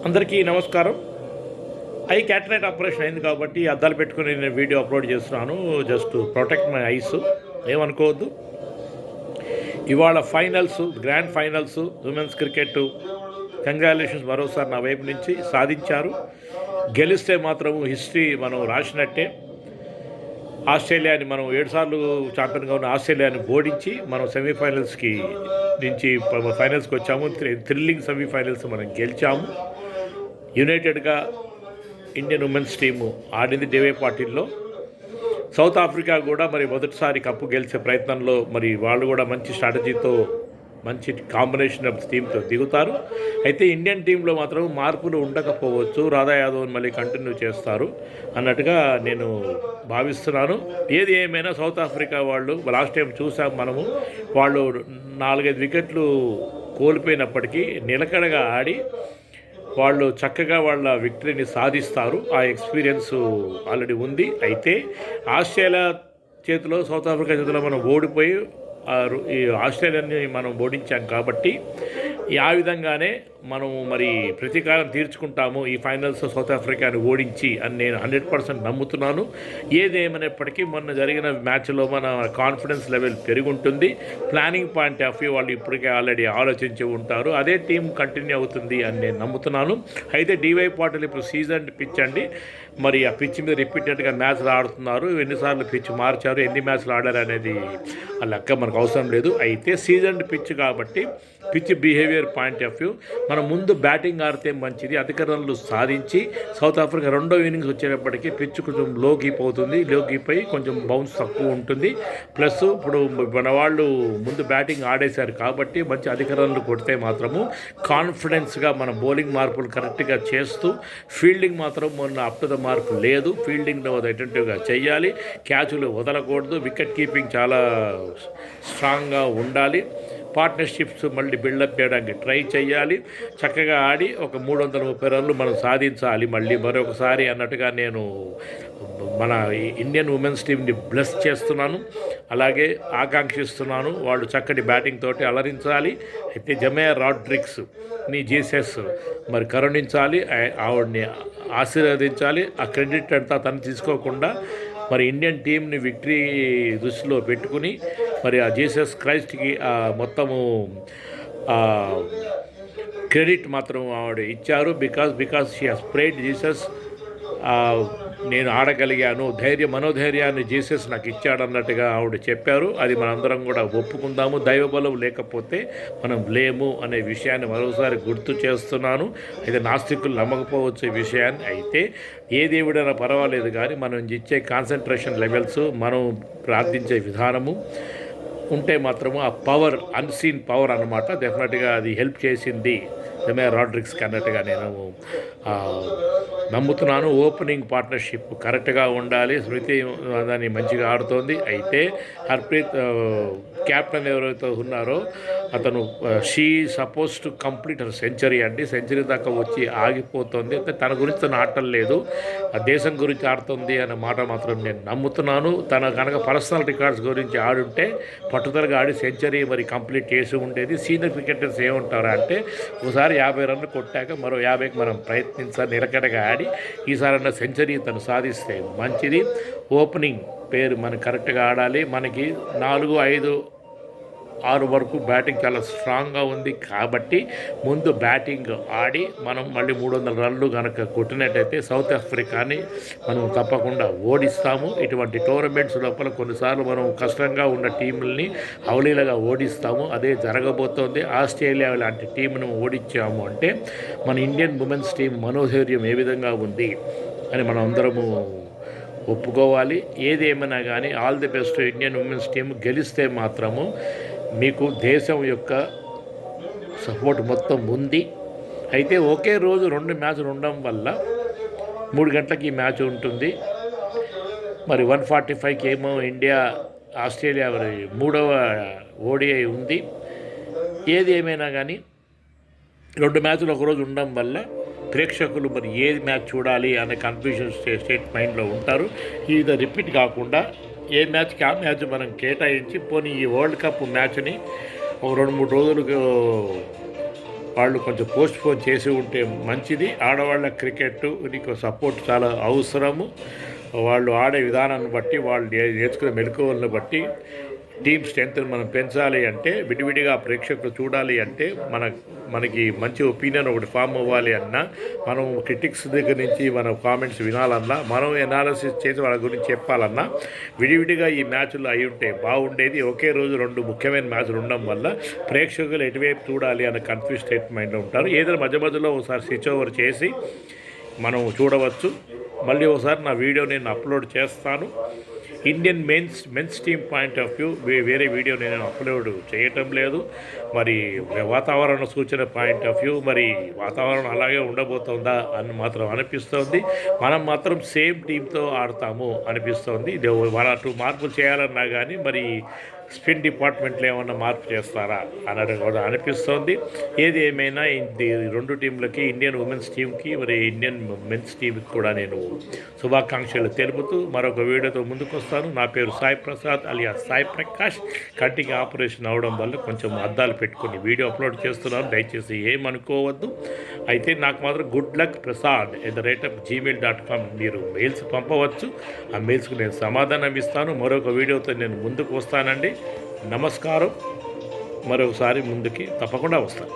అందరికీ నమస్కారం. I cataract operation అయింది కాబట్టి అద్దాలు పెట్టుకుని నేను వీడియో అప్లోడ్ చేస్తున్నాను. జస్ట్ ప్రొటెక్ట్ మై ఐస్, ఏమనుకోవద్దు. ఇవాళ finals, grand finals women's cricket. Congratulations మరోసారి నా వైపు నుంచి సాధించారు. గెలిస్తే మాత్రం హిస్టరీ మనం రాసినట్టే. ఆస్ట్రేలియాని మనం 7 సార్లు ఛాంపియన్గా ఉన్న ఆస్ట్రేలియాని ఓడించి మనం సెమీఫైనల్స్కి నుంచి ఫైనల్స్కి వచ్చాము. థ్రిల్లింగ్ సెమీఫైనల్స్ మనం గెలిచాము. యునైటెడ్గా ఇండియన్ ఉమెన్స్ టీము ఆడింది డివై పాటిల్లో. సౌత్ ఆఫ్రికా కూడా మరి మొదటిసారి కప్పు గెలిచే ప్రయత్నంలో మరి వాళ్ళు కూడా మంచి స్ట్రాటజీతో, మంచి కాంబినేషన్ ఆఫ్ టీంతో దిగుతారు. అయితే ఇండియన్ టీంలో మాత్రం మార్పులు ఉండకపోవచ్చు. రాధా యాదవ్ని మళ్ళీ కంటిన్యూ చేస్తారు అన్నట్టుగా నేను భావిస్తున్నాను. ఏది ఏమైనా సౌత్ ఆఫ్రికా వాళ్ళు లాస్ట్ టైం చూసాం మనము, వాళ్ళు 4-5 వికెట్లు కోల్పోయినప్పటికీ నిలకడగా ఆడి వాళ్ళు చక్కగా వాళ్ళ విక్టరీని సాధిస్తారు. ఆ ఎక్స్పీరియన్స్ ఆల్రెడీ ఉంది. అయితే ఆస్ట్రేలియా చేతిలో, సౌత్ ఆఫ్రికా చేతిలో మనం ఓడిపోయి ఈ ఆస్ట్రేలియాని మనం ఓడించాం కాబట్టి ఆ విధంగానే మనం మరి ప్రతీకారం తీర్చుకుంటాము ఈ ఫైనల్స్ సౌత్ ఆఫ్రికాని ఓడించి అని నేను 100% నమ్ముతున్నాను. ఏదేమైనప్పటికీ మొన్న జరిగిన మ్యాచ్లో మన కాన్ఫిడెన్స్ లెవెల్ పెరుగుంటుంది. ప్లానింగ్ పాయింట్ ఆఫ్ వ్యూ వాళ్ళు ఇప్పటికే ఆల్రెడీ ఆలోచించి ఉంటారు. అదే టీం కంటిన్యూ అవుతుంది అని నేను నమ్ముతున్నాను. అయితే డివై పాటిల్ ఇప్పుడు సీజన్ పిచ్ అండి. మరి ఆ పిచ్ మీద రిపీటెడ్గా మ్యాచ్లు ఆడుతున్నారు. ఎన్నిసార్లు పిచ్ మార్చారు, ఎన్ని మ్యాచ్లు ఆడారు అనేది ఆ లెక్క మనకు అవసరం లేదు. అయితే సీజన్ పిచ్ కాబట్టి pitch behaviour point of view మనం ముందు బ్యాటింగ్ ఆడితే మంచిది. అధిక రన్లు సాధించి సౌత్ ఆఫ్రికా రెండో ఇన్నింగ్స్ వచ్చేటప్పటికి పిచ్ కొంచెం లో కీప్ అవుతుంది. లో కీప్ అయ్యి కొంచెం బౌన్స్ తక్కువ ఉంటుంది. ప్లస్ ఇప్పుడు మన వాళ్ళు ముందు బ్యాటింగ్ ఆడేశారు కాబట్టి మంచి అధిక రన్లు కొడితే మాత్రము కాన్ఫిడెన్స్గా మన బౌలింగ్ మార్పులు కరెక్ట్గా చేస్తూ, ఫీల్డింగ్ మాత్రం మొన్న అప్ టు ద మార్క్ లేదు. ఫీల్డింగ్లో అటెంటివ్గా చేయాలి, క్యాచ్లు వదలకూడదు, వికెట్ కీపింగ్ చాలా స్ట్రాంగ్గా ఉండాలి. పార్ట్నర్షిప్స్ మళ్ళీ బిల్డప్ చేయడానికి ట్రై చేయాలి. చక్కగా ఆడి ఒక 330 రన్లు మనం సాధించాలి మళ్ళీ మరొకసారి అన్నట్టుగా నేను మన ఇండియన్ ఉమెన్స్ టీంని బ్లెస్ చేస్తున్నాను. అలాగే ఆకాంక్షిస్తున్నాను వాళ్ళు చక్కటి బ్యాటింగ్ తోటి అలరించాలి. అయితే జమయా రాడ్రిక్స్ని జీసస్ మరి కరుణించాలి, ఆవిడని ఆశీర్వదించాలి. ఆ క్రెడిట్ అంతా తను తీసుకోకుండా మరి ఇండియన్ టీంని విక్టరీ దృష్టిలో పెట్టుకుని మరి ఆ జీసస్ క్రైస్ట్కి మొత్తము క్రెడిట్ మాత్రం ఆవిడ ఇచ్చారు. Because she has prayed Jesus. నేను ఆడగలిగాను, మనోధైర్యాన్ని జీసస్ నాకు ఇచ్చాడన్నట్టుగా ఆవిడ చెప్పారు. అది మనందరం కూడా ఒప్పుకుందాము. దైవబలం లేకపోతే మనం లేము అనే విషయాన్ని మరోసారి గుర్తు చేస్తున్నాను. అయితే నాస్తికులు నమ్మకపోవచ్చు ఈ విషయాన్ని. అయితే ఏ దేవుడైనా పర్వాలేదు కానీ మనం ఇచ్చే కాన్సన్ట్రేషన్ లెవెల్స్, మనం ప్రార్థించే విధానము ఉంటే మాత్రము ఆ పవర్, అన్సీన్ పవర్ అన్నమాట, డెఫినెట్గా అది హెల్ప్ చేసింది జమయా రాడ్రిక్స్కి అన్నట్టుగా నేను నమ్ముతున్నాను. ఓపెనింగ్ పార్ట్నర్షిప్ కరెక్ట్గా ఉండాలి. స్మృతి దాన్ని మంచిగా ఆడుతోంది. అయితే హర్ప్రీత్ క్యాప్టెన్ ఎవరైతే ఉన్నారో అతను she suppose to complete century అండి. సెంచరీ దాకా వచ్చి ఆగిపోతుంది. అయితే తన గురించి తను ఆడటం లేదు, ఆ దేశం గురించి ఆడుతుంది అనే మాట మాత్రం నేను నమ్ముతున్నాను. తన కనుక పర్సనల్ రికార్డ్స్ గురించి ఆడుంటే పట్టుదలగా ఆడి సెంచరీ మరి కంప్లీట్ చేసి ఉండేది. సీనియర్ క్రికెటర్స్ ఏమంటారు అంటే ఒకసారి 50 రన్లు కొట్టాక మరో 50కి మనం ప్రయత్నించాలి, నిలకడగా ఆడి ఈసారన్న సెంచరీ తను సాధిస్తే మంచిది. ఓపెనింగ్ పేరు మనకు కరెక్ట్గా ఆడాలి. మనకి 4, 5, 6 వరకు బ్యాటింగ్ చాలా స్ట్రాంగ్గా ఉంది కాబట్టి ముందు బ్యాటింగ్ ఆడి మనం మళ్ళీ 300 రన్లు కనుక కొట్టినట్టయితే సౌత్ ఆఫ్రికాని మనం తప్పకుండా ఓడిస్తాము. ఇటువంటి టోర్నమెంట్స్ లోపల కొన్నిసార్లు మనం కష్టంగా ఉన్న టీంలని అవలీలగా ఓడిస్తాము. అదే జరగబోతోంది. ఆస్ట్రేలియా లాంటి టీంను ఓడించాము అంటే మన ఇండియన్ ఉమెన్స్ టీం మనోధైర్యం ఏ విధంగా ఉంది అని మనం అందరము ఒప్పుకోవాలి. ఏదేమైనా కానీ all the best Indian women's team. గెలిస్తే మాత్రము మీకు దేశం యొక్క సపోర్ట్ మొత్తం ఉంది. అయితే ఒకే రోజు 2 మ్యాచ్లు ఉండడం వల్ల 3 గంటలకి ఈ మ్యాచ్ ఉంటుంది. మరి 1:45కి ఏమో ఇండియా ఆస్ట్రేలియా మూడవ ఓడిఐ ఉంది. ఏది ఏమైనా కానీ 2 మ్యాచ్లు ఒకరోజు ఉండడం వల్ల ప్రేక్షకులు మరి ఏది మ్యాచ్ చూడాలి అనే కన్ఫ్యూజన్ స్టేట్ మైండ్లో ఉంటారు. ఇది రిపీట్ కాకుండా ఏ మ్యాచ్కి ఆ మ్యాచ్ మనం కేటాయించి పోనీ ఈ వరల్డ్ కప్ మ్యాచ్ని ఒక 2-3 రోజులకు వాళ్ళు కొంచెం పోస్ట్పోన్ చేసి ఉంటే మంచిది. ఆడవాళ్ళ క్రికెట్ నీకు సపోర్ట్ చాలా అవసరము. వాళ్ళు ఆడే విధానాన్ని బట్టి, వాళ్ళు నేర్చుకునే మెలకువలను బట్టి టీమ్ స్ట్రెంత్ని మనం పెంచాలి అంటే, విడివిడిగా ప్రేక్షకులు చూడాలి అంటే, మనకి మంచి ఒపీనియన్ ఒకటి ఫామ్ అవ్వాలి అన్నా, మనం క్రిటిక్స్ దగ్గర నుంచి మనం కామెంట్స్ వినాలన్నా, మనం ఎనాలిసిస్ చేసి వాళ్ళ గురించి చెప్పాలన్నా, విడివిడిగా ఈ మ్యాచ్లు అయి ఉంటే బాగుండేది. ఒకే రోజు 2 ముఖ్యమైన మ్యాచ్లు ఉండడం వల్ల ప్రేక్షకులు ఎటువైపు చూడాలి అన్న కన్ఫ్యూజ్ స్టేట్ మైండ్లో ఉంటారు. ఏదైనా మధ్య మధ్యలో ఒకసారి స్విచ్ ఓవర్ చేసి మనం చూడవచ్చు. మళ్ళీ ఒకసారి నా వీడియో నేను అప్లోడ్ చేస్తాను. Indian men's team point of view వేరే వీడియో నేను అప్లోడ్ చేయటం లేదు. మరి వాతావరణ సూచన పాయింట్ ఆఫ్ వ్యూ మరి వాతావరణం అలాగే ఉండబోతుందా అని మాత్రం అనిపిస్తోంది. మనం మాత్రం సేమ్ టీంతో ఆడతాము అనిపిస్తోంది. 1 or 2 మార్పులు చేయాలన్నా కానీ మరి స్పిన్ డిపార్ట్మెంట్లో ఏమన్నా మార్పు చేస్తారా అన్నది కూడా అనిపిస్తోంది. ఏది ఏమైనా ఇది 2 టీంలకి, ఇండియన్ ఉమెన్స్ టీంకి మరి ఇండియన్ మెన్స్ టీంకి కూడా నేను శుభాకాంక్షలు తెలుపుతూ మరొక వీడియోతో ముందుకు వస్తాను. నా పేరు సాయి ప్రసాద్ అలియా సాయి ప్రకాష్. కంటికి ఆపరేషన్ అవడం వల్ల కొంచెం అద్దాలు పెట్టుకుని వీడియో అప్లోడ్ చేస్తున్నాను, దయచేసి ఏమనుకోవద్దు. అయితే నాకు మాత్రం goodluckprasad@gmail.com మీరు మెయిల్స్ పంపవచ్చు. ఆ మెయిల్స్కి నేను సమాధానం ఇస్తాను. మరొక వీడియోతో నేను ముందుకు వస్తానండి. నమస్కారం. మరొకసారి ముందుకి తప్పకుండా వస్తాను.